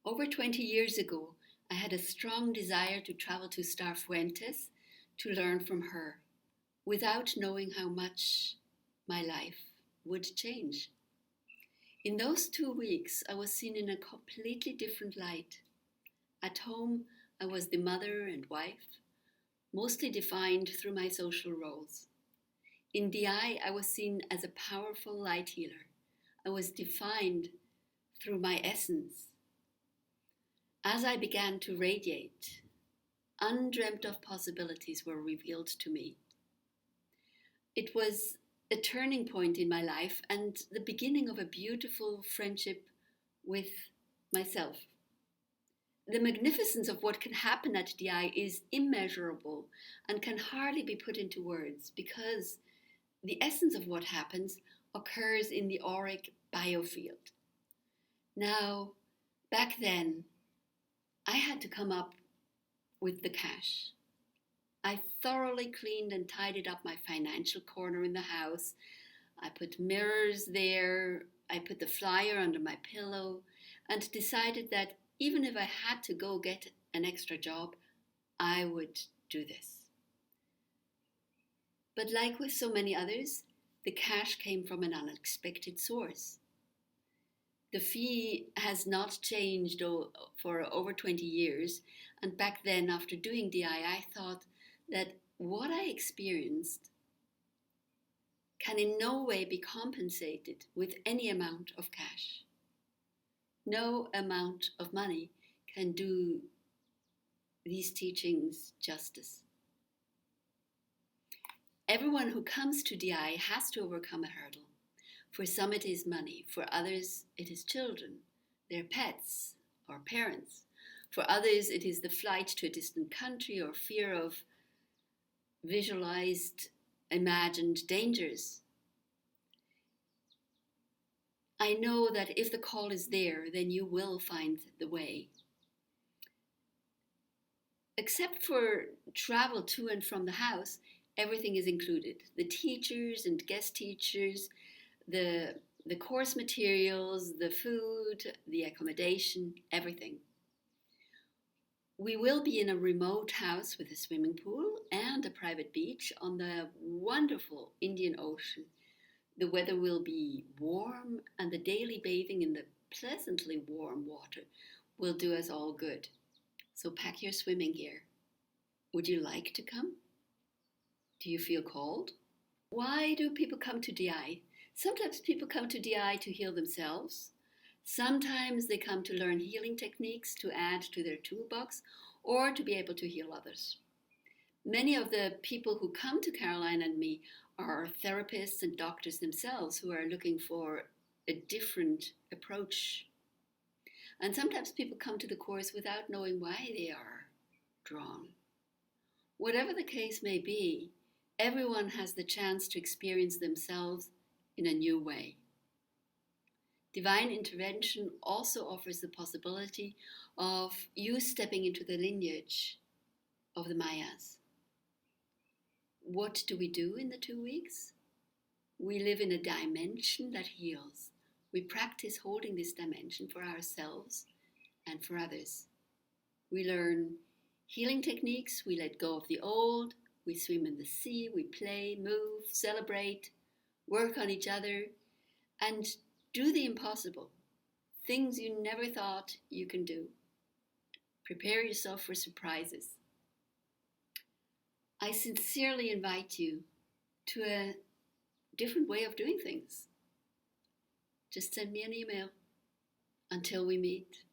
Over 20 years ago, I had a strong desire to travel to Starr Fuentes to learn from her without knowing how much my life would change. In those 2 weeks, I was seen in a completely different light. At home, I was the mother and wife, mostly defined through my social roles. In DI, I was seen as a powerful light healer. I was defined through my essence. As I began to radiate, undreamt of possibilities were revealed to me. It was a turning point in my life and the beginning of a beautiful friendship with myself. The magnificence of what can happen at DI is immeasurable and can hardly be put into words because the essence of what happens occurs in the auric biofield. Now, back then, I had to come up with the cash. I thoroughly cleaned and tidied up my financial corner in the house. I put mirrors there. I put the flyer under my pillow and decided that even if I had to go get an extra job, I would do this. But like with so many others, the cash came from an unexpected source. The fee has not changed for over 20 years, and back then, after doing DI, I thought that what I experienced can in no way be compensated with any amount of cash. No amount of money can do these teachings justice. Everyone who comes to DI has to overcome a hurdle. For some it is money, for others it is children, their pets or parents. For others it is the flight to a distant country or fear of visualized, imagined dangers. I know that if the call is there, then you will find the way. Except for travel to and from the house, everything is included. The teachers and guest teachers, the course materials, the food, the accommodation, everything. We will be in a remote house with a swimming pool and a private beach on the wonderful Indian Ocean. The weather will be warm and the daily bathing in the pleasantly warm water will do us all good. So pack your swimming gear. Would you like to come? Do you feel called? Why do people come to DI? Sometimes people come to DI to heal themselves. Sometimes they come to learn healing techniques to add to their toolbox or to be able to heal others. Many of the people who come to Caroline and me are therapists and doctors themselves who are looking for a different approach. And sometimes people come to the course without knowing why they are drawn. Whatever the case may be, everyone has the chance to experience themselves in a new way. Divine intervention also offers the possibility of you stepping into the lineage of the Mayas. What do we do in the 2 weeks? We live in a dimension that heals. We practice holding this dimension for ourselves and for others. We learn healing techniques, we let go of the old, we swim in the sea, we play, move, celebrate, work on each other, and do the impossible, things you never thought you can do. Prepare yourself for surprises. I sincerely invite you to a different way of doing things. Just send me an email. Until we meet.